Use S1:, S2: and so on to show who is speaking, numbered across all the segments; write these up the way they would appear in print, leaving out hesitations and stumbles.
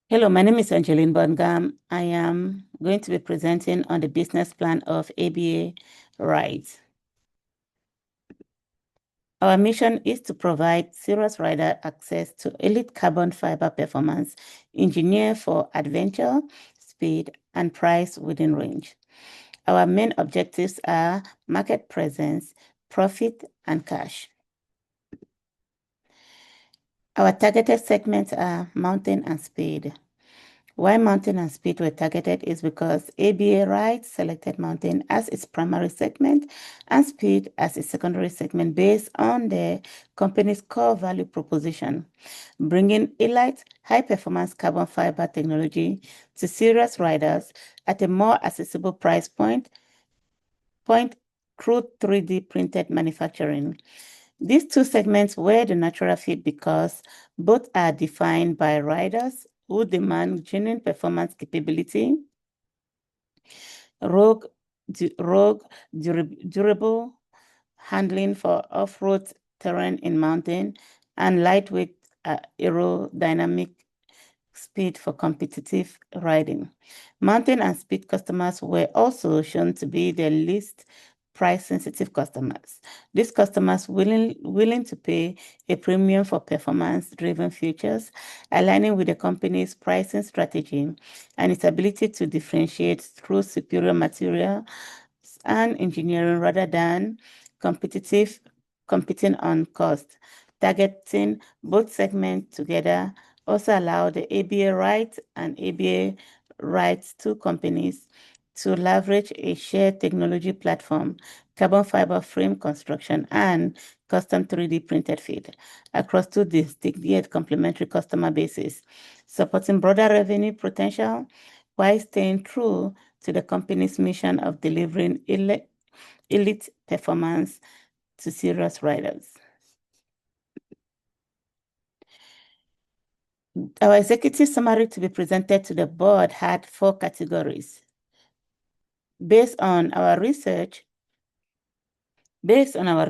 S1: Hello, my name is Angeline Bongam. I am going to be presenting on the business plan of ABA Rides. Our mission is to provide serious rider access to elite carbon fiber performance engineered for adventure, speed, and price within range. Our main objectives are market presence, profit, and cash. Our targeted segments are mountain and speed. Why mountain and speed were targeted is because ABA Rides selected mountain as its primary segment and speed as its secondary segment based on the company's core value proposition, bringing elite high-performance carbon fiber technology to serious riders at a more accessible price point through 3D printed manufacturing. These two segments were the natural fit because both are defined by riders who demand genuine performance capability, rogue durable handling for off-road terrain in mountain, and lightweight aerodynamic speed for competitive riding. Mountain and speed customers were also shown to be the least price-sensitive customers. These customers willing to pay a premium for performance-driven features, aligning with the company's pricing strategy and its ability to differentiate through superior material and engineering rather than competing on cost. Targeting both segments together also allow the ABA Rights and ABA Rights 2 companies to leverage a shared technology platform, carbon fiber frame construction, and custom 3D printed feed across two distinct yet complementary customer bases, supporting broader revenue potential while staying true to the company's mission of delivering elite performance to serious riders. Our executive summary to be presented to the board had 4 categories. Based on our research, ABA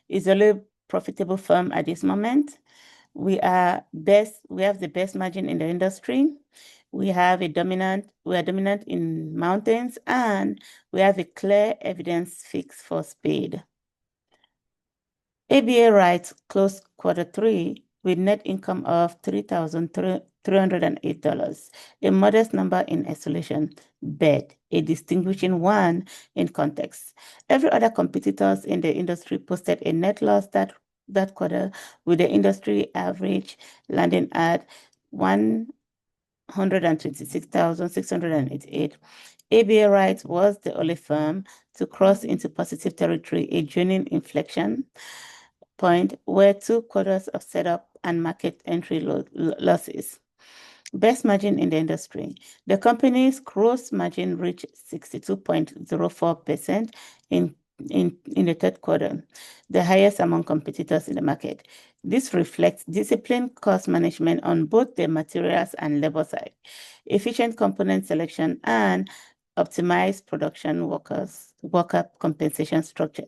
S1: is a profitable firm at this moment. We have the best margin in the industry. We are dominant in mountains, and we have a clear evidence fix for speed. ABA Rights closed Q3 with net income of $3,308, a modest number in isolation, but a distinguishing one in context. Every other competitors in the industry posted a net loss that quarter, with the industry average landing at $126,688. ABA Rights was the only firm to cross into positive territory, a genuine inflection point where 2 quarters of setup and market entry losses. Best margin in the industry. The company's gross margin reached 62.04% in the Q3, the highest among competitors in the market. This reflects disciplined cost management on both the materials and labor side, efficient component selection, and optimized production worker compensation structure,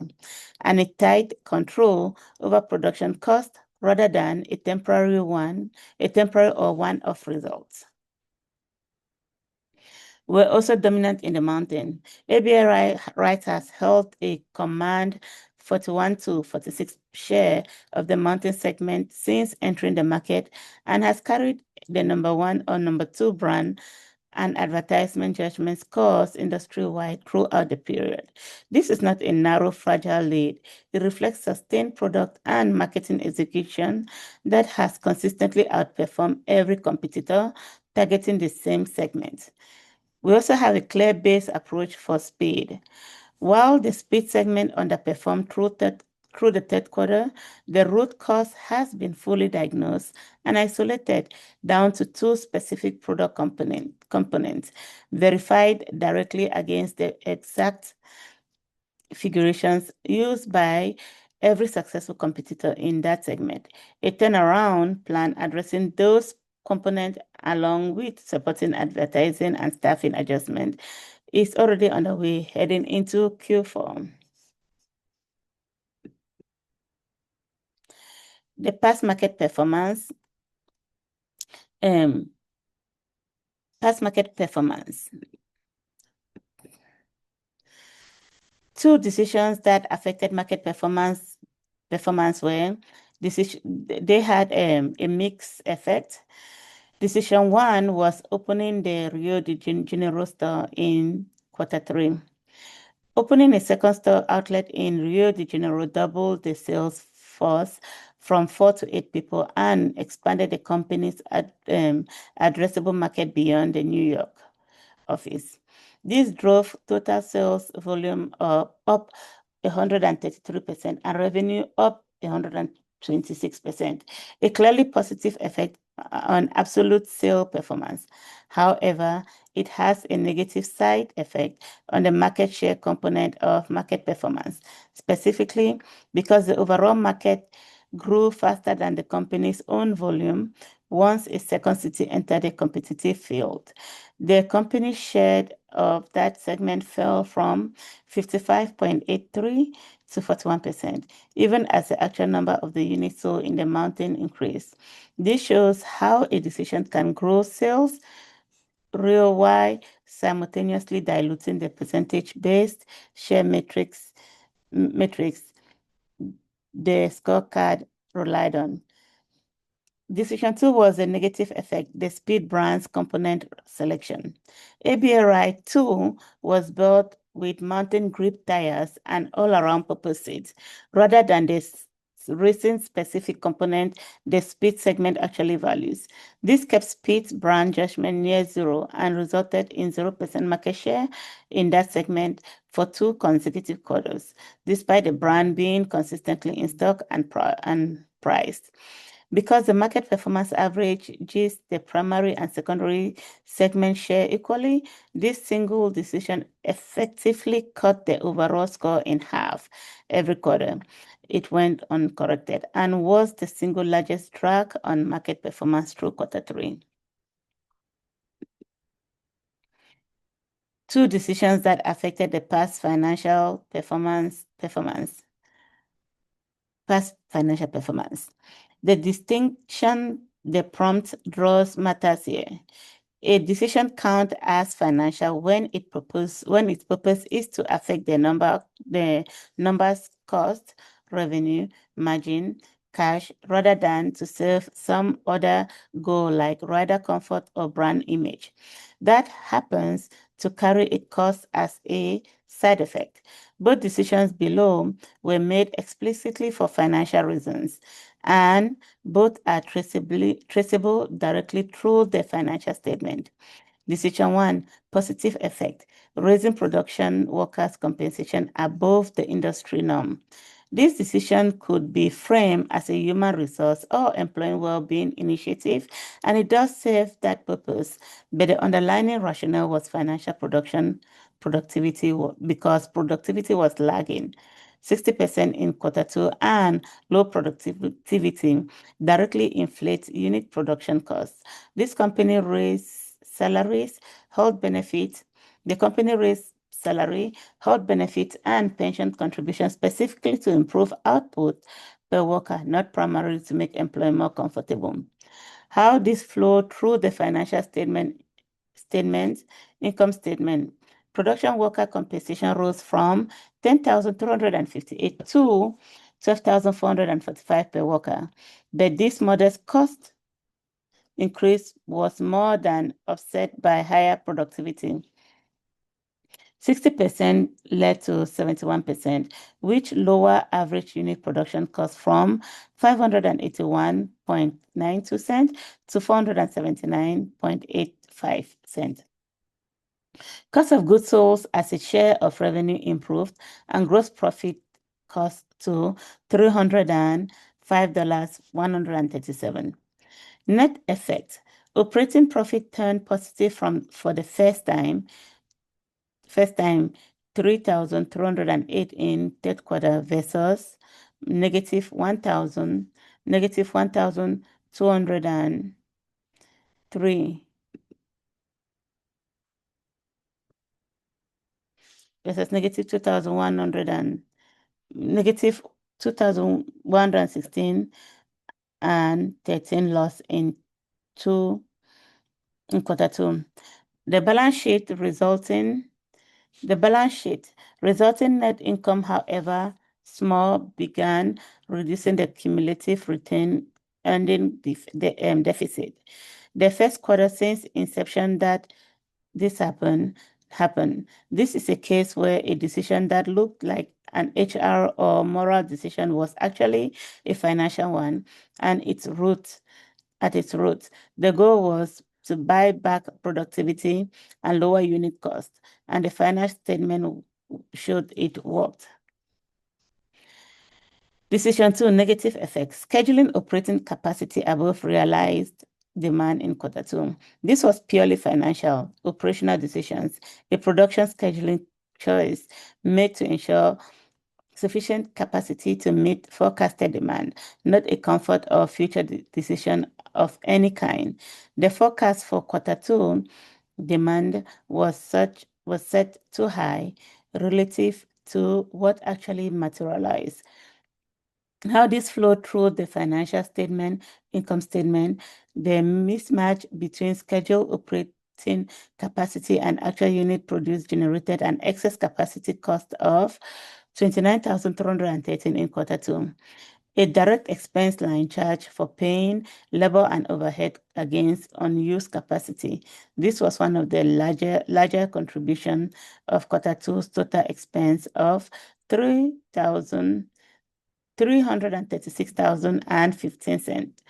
S1: and a tight control over production cost rather than a temporary or one-off results. We're also dominant in the mountain. ABA Rights has held a command 41 to 46 share of the mountain segment since entering the market and has carried the number 1 or number 2 brand and advertisement judgment scores industry-wide throughout the period. This is not a narrow, fragile lead. It reflects sustained product and marketing execution that has consistently outperformed every competitor targeting the same segment. We also have a clear-based approach for speed. While the speed segment underperformed through the Q3, the root cause has been fully diagnosed and isolated down to 2 specific product components verified directly against the exact configurations used by every successful competitor in that segment. A turnaround plan addressing those components along with supporting advertising and staffing adjustment is already underway heading into Q4. the past market performance, um, past market performance. Two decisions that affected market performance were they had a mixed effect. Decision one was opening the Rio de Janeiro store in Q3. Opening a second store outlet in Rio de Janeiro doubled the sales force from 4 to 8 people and expanded the company's addressable market beyond the New York office. This drove total sales volume up 133% and revenue up 126%, a clearly positive effect on absolute sale performance. However, it has a negative side effect on the market share component of market performance, specifically because the overall market grew faster than the company's own volume once a second city entered a competitive field. The company's share of that segment fell from 55.83 to 41%, even as the actual number of the units sold in the mountain increased. This shows how a decision can grow sales real while simultaneously diluting the percentage-based share matrix the scorecard relied on. Decision two was a negative effect, the speed brands component selection. ABRI 2 was built with mountain grip tires and all-around purpose seats, rather than this racing specific component the speed segment actually values. This kept speed brand judgment near zero and resulted in 0% market share in that segment for 2 consecutive quarters, despite the brand being consistently in stock and priced. Because the market performance averages the primary and secondary segment share equally, this single decision effectively cut the overall score in half every quarter. It went uncorrected and was the single largest drag on market performance through Q3. Two decisions that affected the past financial performance. The distinction the prompt draws matters here. A decision count as financial when its purpose is to affect the numbers cost, revenue, margin, cash, rather than to serve some other goal like rider comfort or brand image. That happens to carry a cost as a side effect. Both decisions below were made explicitly for financial reasons, and both are traceable directly through the financial statement. Decision one, positive effect, raising production workers' compensation above the industry norm. This decision could be framed as a human resource or employee well-being initiative, and it does serve that purpose, but the underlying rationale was financial productivity because productivity was lagging. 60% in Q2 and low productivity directly inflates unit production costs. This company raised salaries, health benefits. The company raised salary, health benefits, and pension contributions specifically to improve output per worker, not primarily to make employee more comfortable. How this flowed through the financial income statement. Production worker compensation rose from 10,258 to 12,445 per worker, but this modest cost increase was more than offset by higher productivity. 60% led to 71%, which lower average unit production cost from 581.92 cents to 479.85 cents. Cost of goods sold as a share of revenue improved, and gross profit cost to $305.137. Net effect. Operating profit turned positive for the first time 3,308 in third quarter versus negative 1,203 versus negative 2,100 and negative 2,116 and 13 loss in quarter two. The balance sheet resulting net income, however small, began reducing the cumulative retained earning deficit. The first quarter since inception that this happened. This is a case where a decision that looked like an HR or moral decision was actually a financial one, and at its roots, the goal was to buy back productivity and lower unit cost, and the final statement showed it worked. Decision two, negative effects. Scheduling operating capacity above realized demand in quarter two. This was purely financial, operational decisions, a production scheduling choice made to ensure sufficient capacity to meet forecasted demand, not a comfort or future decision of any kind. The forecast for quarter two demand was set too high relative to what actually materialized. How this flowed through the financial statement, income statement, the mismatch between scheduled operating capacity and actual unit produced generated an excess capacity cost of 29,313 in quarter two. A direct expense line charge for paying labor and overhead against unused capacity. This was one of the larger contribution of quarter two's total expense of 336,015 cents,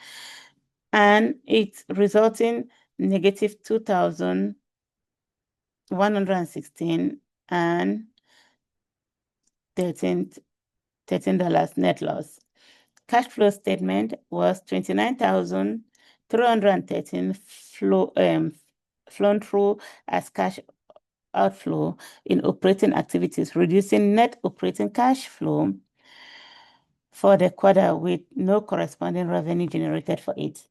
S1: and its resulting negative 2,116 and $13 net loss. Cash flow statement was 29,313 flown through as cash outflow in operating activities, reducing net operating cash flow for the quarter with no corresponding revenue generated for it.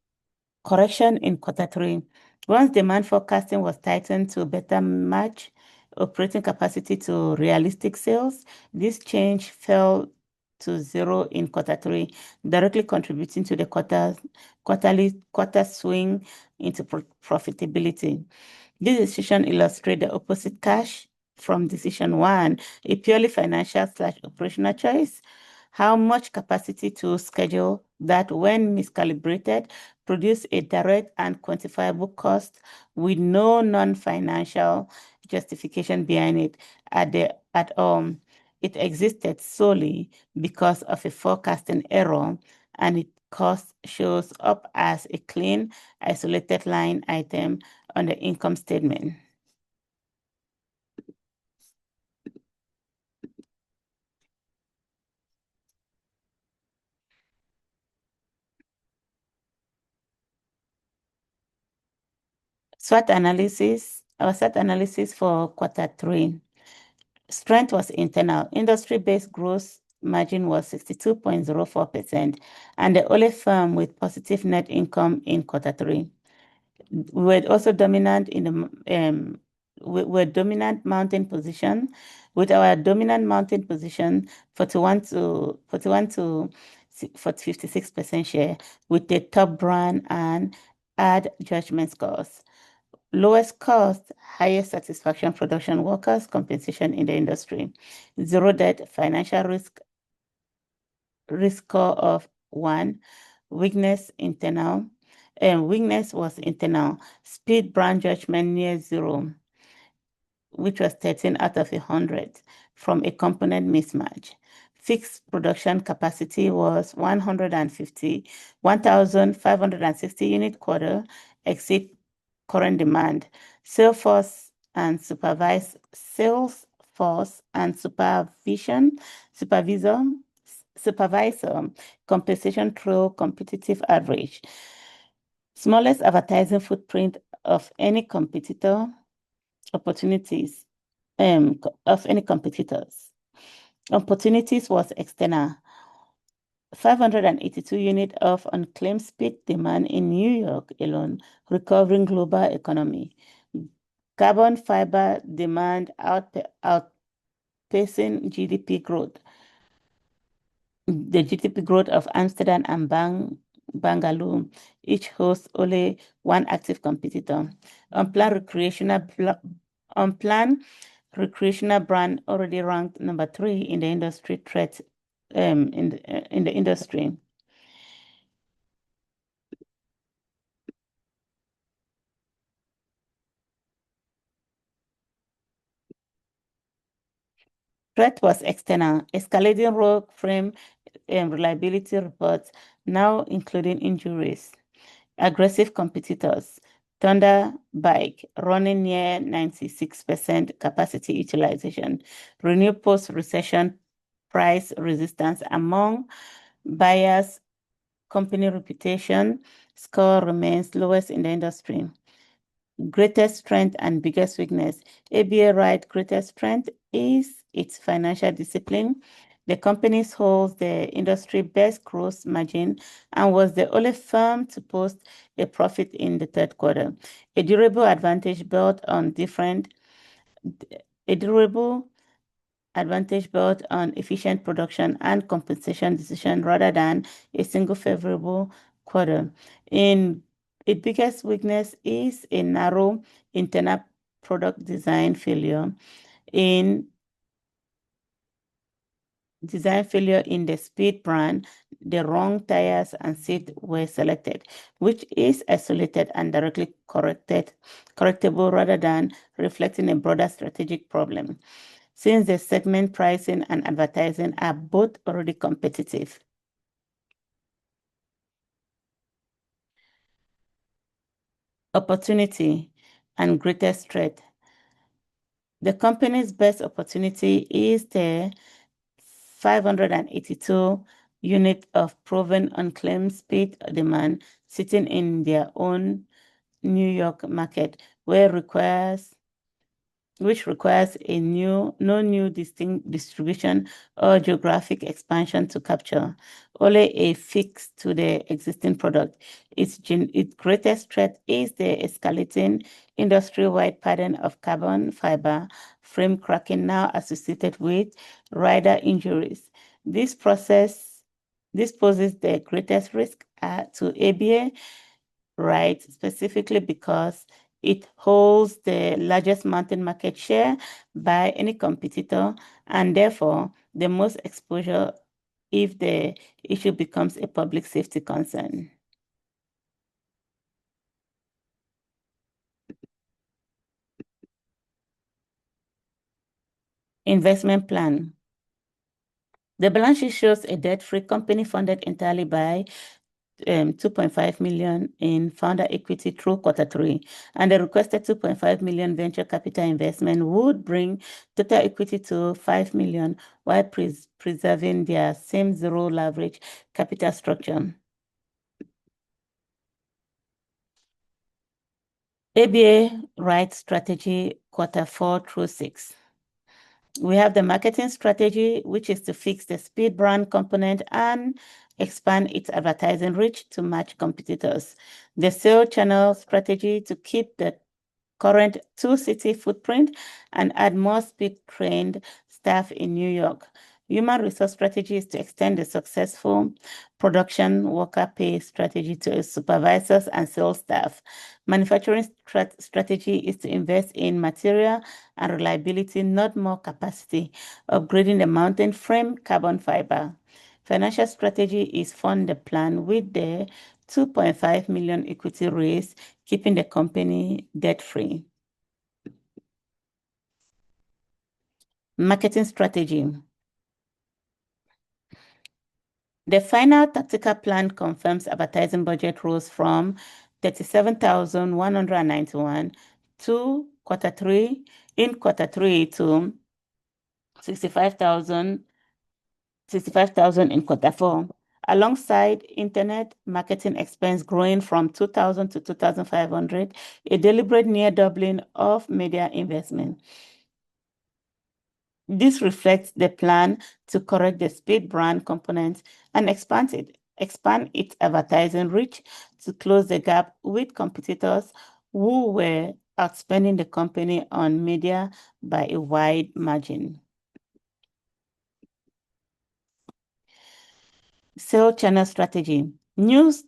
S1: Correction in quarter three. Once demand forecasting was tightened to better match operating capacity to realistic sales, this change fell to zero in quarter three, directly contributing to the quarter swing into profitability. This decision illustrates the opposite cash from decision one, a purely financial/operational choice. How much capacity to schedule that, when miscalibrated, produce a direct and quantifiable cost with no non-financial justification behind it at all. It existed solely because of a forecasting error, and its cost shows up as a clean, isolated line item on the income statement. SWOT analysis, our SWOT analysis for quarter three. Strength was internal. Industry-based gross margin was 62.04%, and the only firm with positive net income in quarter three. We were also dominant in the we're dominant mountain position, with our dominant mountain position 41 to 56% share, with the top brand and ad judgment scores. Lowest cost, highest satisfaction production workers compensation in the industry. Zero debt, financial risk score of 1. Weakness was internal. Speed brand judgment near zero, which was 13 out of 100 from a component mismatch. Fixed production capacity was 1,560 unit quarter, exceed current demand. Sales force and supervisor compensation through competitive average. Smallest advertising footprint of any competitors. Opportunities was external. 582 units of unclaimed peak demand in New York alone, recovering global economy. Carbon fiber demand outpacing GDP growth. The GDP growth of Amsterdam and Bangalore. Each hosts only one active competitor. Unplanned recreational brand already ranked number 3 in the industry threat in the industry. Threat was external, escalating rogue frame reliability reports, now including injuries. Aggressive competitors, Thunder Bike, running near 96% capacity utilization, renew post-recession price resistance among buyers. Company reputation score remains lowest in the industry. Greatest strength and biggest weakness. ABA Right greatest strength is its financial discipline. The company holds the industry best gross margin and was the only firm to post a profit in the third quarter. A durable advantage built on efficient production and compensation decision rather than a single favorable quarter. In its biggest weakness is a narrow internal product design failure in the Speed brand. The wrong tires and seat were selected, which is isolated and directly correctable rather than reflecting a broader strategic problem, since the segment pricing and advertising are both already competitive. Opportunity and greatest threat. The company's best opportunity is the 582 unit of proven unclaimed speed demand sitting in their own New York market, which requires no new distinct distribution or geographic expansion to capture, only a fix to the existing product. Its greatest threat is the escalating industry-wide pattern of carbon fiber frame cracking now associated with rider injuries. This poses the greatest risk to ABA, right? Specifically because it holds the largest mountain market share by any competitor and therefore the most exposure if the issue becomes a public safety concern. Investment plan. The balance sheet shows a debt-free company funded entirely by 2.5 million in founder equity through quarter 3, and the requested 2.5 million venture capital investment would bring total equity to 5 million while preserving their same zero leverage capital structure. ABA Right strategy quarter 4 through 6. We have the marketing strategy, which is to fix the Speed brand component and expand its advertising reach to match competitors. The sales channel strategy to keep the current 2-city footprint and add more Speed-trained staff in New York. Human resource strategy is to extend the successful production worker pay strategy to supervisors and sales staff. Manufacturing strategy is to invest in material and reliability, not more capacity, upgrading the mountain frame carbon fiber. Financial strategy is fund the plan with the 2.5 million equity raise, keeping the company debt-free. Marketing strategy. The final tactical plan confirms advertising budget rose from 37,191 to in quarter 3 to 65,000 in quarter 4, alongside internet marketing expense growing from 2,000 to 2,500, a deliberate near doubling of media investment. This reflects the plan to correct the Speed brand components and expand its advertising reach to close the gap with competitors who were outspending the company on media by a wide margin. Sales channel strategy. News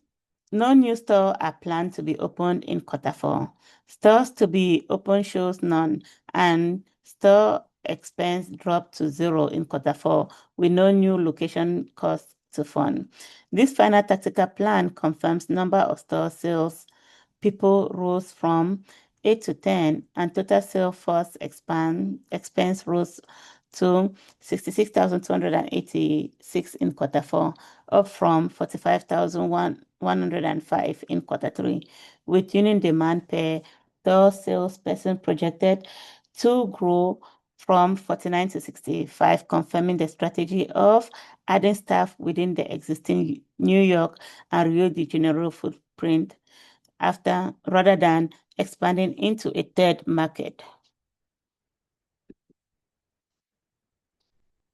S1: No new stores are planned to be opened in Q4. Stores to be open shows none, and store expense dropped to zero in Q4 with no new location costs to fund. This final tactical plan confirms number of store sales people rose from 8 to 10, and total sales force expense rose to 66,286 in Q4, up from 45,105 in Q3, with union demand per store salesperson projected to grow from 49 to 65, confirming the strategy of adding staff within the existing New York and Rio de Janeiro footprint rather than expanding into a third market.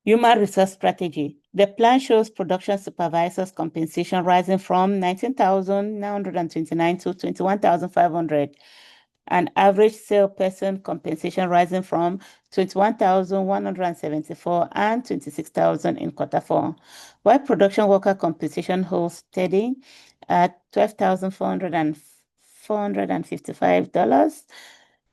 S1: Human resource strategy. The plan shows production supervisors' compensation rising from 19,929 to 21,500, and average salesperson compensation rising from 21,174 and 26,000 in Q4, while production worker compensation holds steady at $12,455,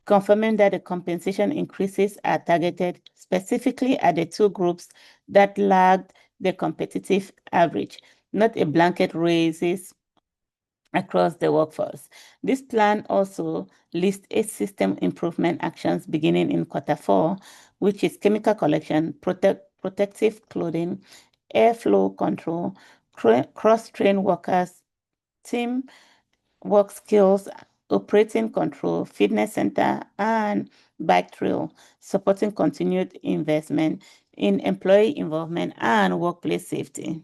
S1: confirming that the compensation increases are targeted specifically at the two groups that lagged the competitive average, not a blanket raises across the workforce. This plan also lists 8 system improvement actions beginning in Q4, which is chemical collection, protective clothing, airflow control, cross-train workers, team work skills, operating control, fitness center, and bike trail, supporting continued investment in employee involvement and workplace safety.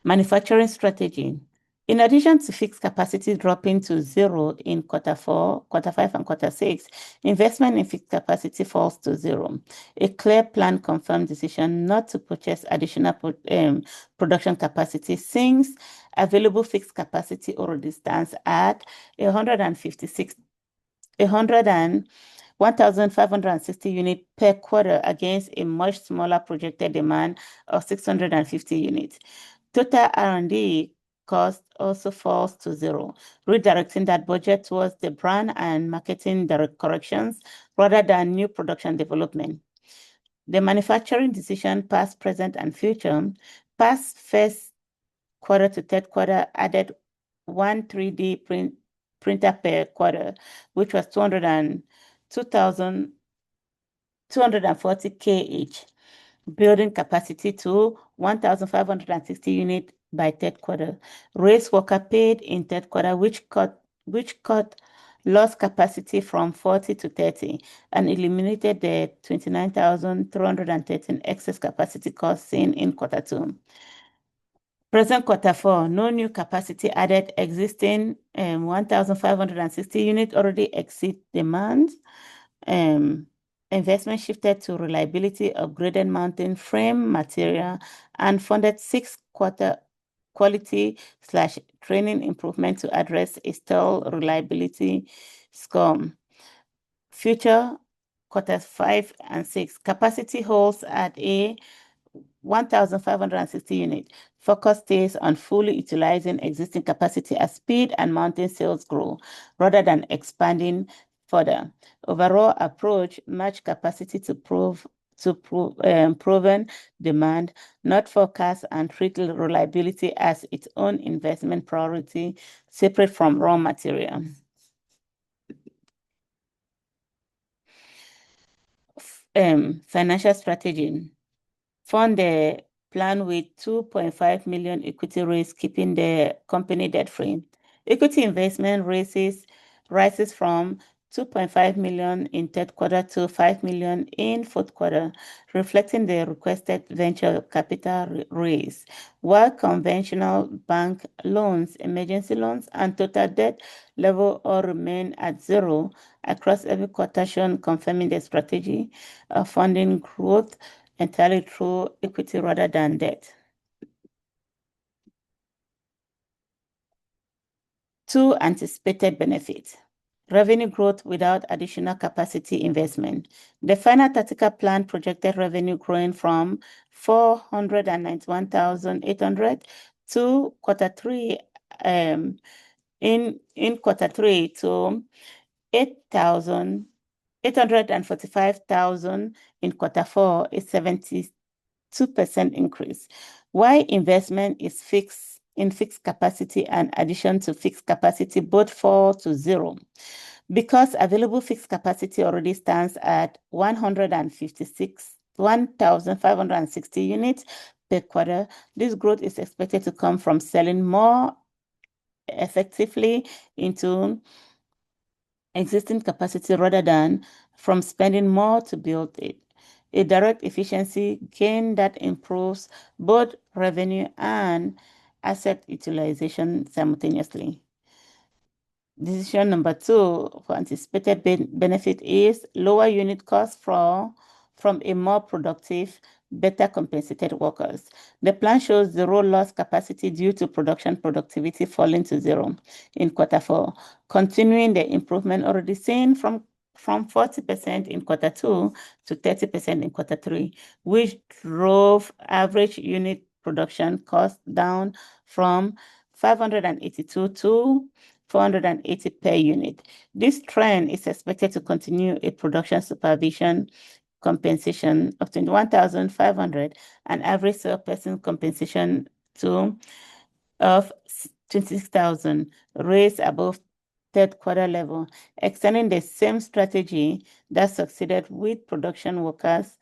S1: Manufacturing strategy. In addition to fixed capacity dropping to zero in Q4, Q5, and Q6, investment in fixed capacity falls to zero. A clear plan confirmed decision not to purchase additional production capacity since available fixed capacity already stands at 1,560 units per quarter against a much smaller projected demand of 650 units. Total R&D cost also falls to zero, redirecting that budget towards the brand and marketing corrections rather than new production development. The manufacturing decision, past, present, and future, past first quarter to third quarter added one 3D printer per quarter, which was 240K each, building capacity to 1,560 units by third quarter. Raised worker paid in third quarter, which cut lost capacity from 40 to 30 and eliminated the 29,313 excess capacity cost seen in Q2. Present Q4, no new capacity added. Existing 1,560 units already exceed demand. Investment shifted to reliability, upgraded mounting frame material, and funded 6 quarter quality/training improvement to address a stall reliability score. Future Q5 and 6 capacity holds at 1,560 units. Focus stays on fully utilizing existing capacity as speed and mounting sales grow, rather than expanding further. Overall approach: match capacity to proven demand, not forecast, and treat reliability as its own investment priority, separate from raw material. Financial strategy. Fund the plan with 2.5 million equity raise, keeping the company debt-free. Equity investment rises from 2.5 million in third quarter to 5 million in fourth quarter, reflecting the requested venture capital raise, while conventional bank loans, emergency loans, and total debt level all remain at zero across every quotation, confirming the strategy of funding growth entirely through equity rather than debt. 2 anticipated benefits. Revenue growth without additional capacity investment. The final tactical plan projected revenue growing from 491,800 to quarter three, in quarter three to 845,000 in quarter four, a 72% increase. Why investment is fixed in fixed capacity and addition to fixed capacity both fall to zero. Because available fixed capacity already stands at 1,560 units per quarter, this growth is expected to come from selling more effectively into existing capacity rather than from spending more to build it. A direct efficiency gain that improves both revenue and asset utilization simultaneously. Decision number 2 for anticipated benefit is lower unit cost from a more productive, better compensated workers. The plan shows zero lost capacity due to production productivity falling to zero in quarter four, continuing the improvement already seen from 40% in quarter two to 30% in quarter three, which drove average unit production cost down from 582 to 480 per unit. This trend is expected to continue a production supervision compensation of 21,500 and average salesperson compensation of 26,000 raised above third quarter level, extending the same strategy that succeeded with production workers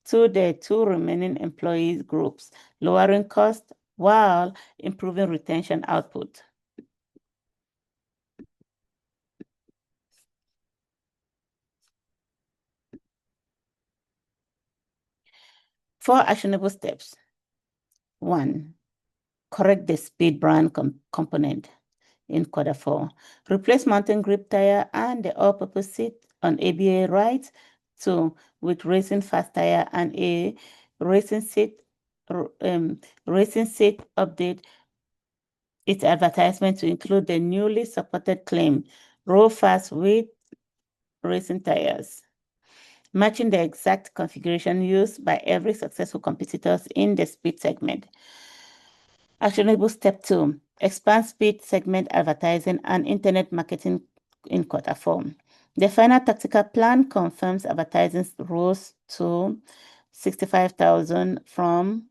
S1: to the two remaining employee groups, lowering cost while improving retention output. Four actionable steps. 1. Correct the speed brand component in quarter four. Replace mountain grip tire and the all-purpose seat on ABA right. 2. With racing fast tire and a racing seat update its advertisement to include the newly supported claim, roll fast with racing tires, matching the exact configuration used by every successful competitors in the speed segment. Actionable step 2, expand speed segment advertising and internet marketing in quarter four. The final tactical plan confirms advertising rose to 65,000 from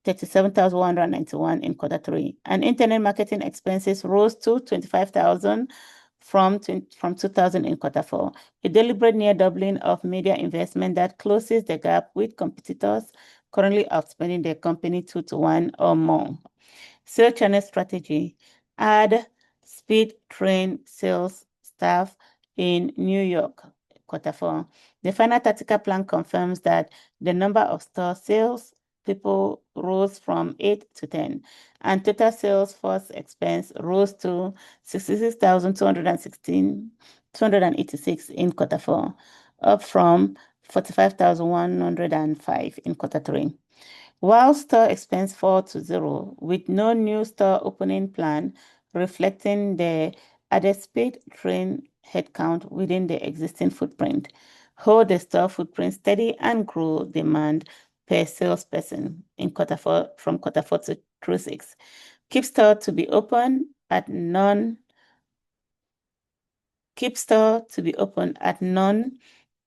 S1: 37,191 in quarter three, and internet marketing expenses rose to 25,000 from 2,000 in quarter four, a deliberate near doubling of media investment that closes the gap with competitors currently outspending their company 2 to 1 or more. Sales channel strategy, add speed train sales staff in New York, quarter four. The final tactical plan confirms that the number of store sales people rose from 8 to 10, and total sales force expense rose to 66,286 in quarter four, up from 45,105 in quarter three. While store expense fall to zero with no new store opening plan, reflecting the added speed train headcount within the existing footprint, hold the store footprint steady and grow demand per salesperson in quarter four from quarter four to through 6. Keep store to be open at none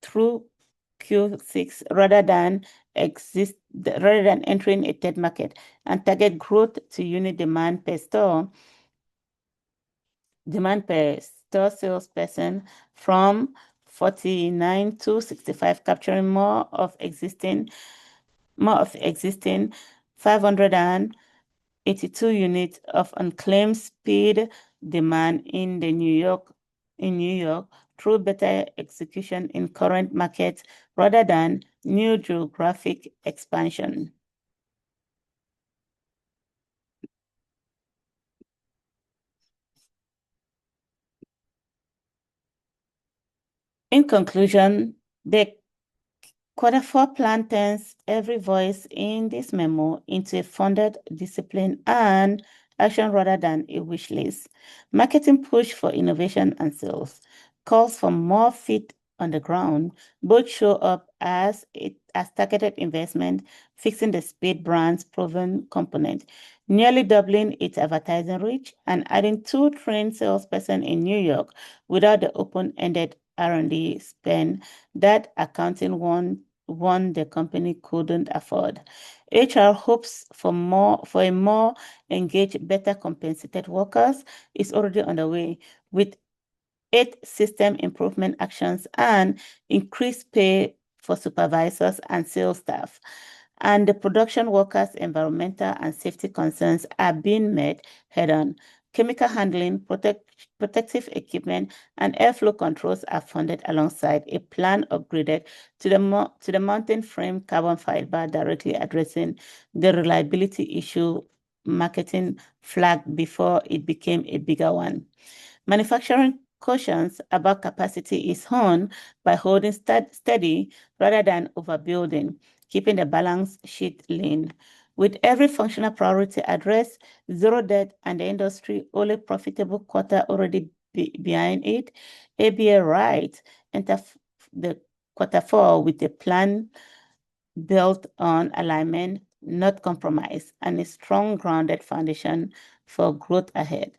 S1: through Q6 rather than entering a third market, and target growth to unit demand per store salesperson from 49 to 65, capturing more of existing 582 units of unclaimed speed demand in New York through better execution in current markets rather than new geographic expansion. In conclusion, the quarter four plan turns every voice in this memo into a funded discipline and action rather than a wish list. Marketing push for innovation and sales, calls for more feet on the ground. Both show up as targeted investment, fixing the Speed brand's proven component, nearly doubling its advertising reach, and adding two trained salespersons in New York without the open-ended R&D spend that accounting one the company couldn't afford. HR hopes for a more engaged, better compensated workers is already underway with 8 system improvement actions and increased pay for supervisors and sales staff. And the production workers' environmental and safety concerns are being met head-on. Chemical handling, protective equipment, and airflow controls are funded alongside a plan upgraded to the mountain frame carbon fiber directly addressing the reliability issue marketing flagged before it became a bigger one. Manufacturing cautions about capacity is honed by holding steady rather than overbuilding, keeping the balance sheet lean. With every functional priority addressed, zero debt and the industry only profitable quarter already behind it, ABA Wright enter the quarter four with a plan built on alignment, not compromise, and a strong grounded foundation for growth ahead.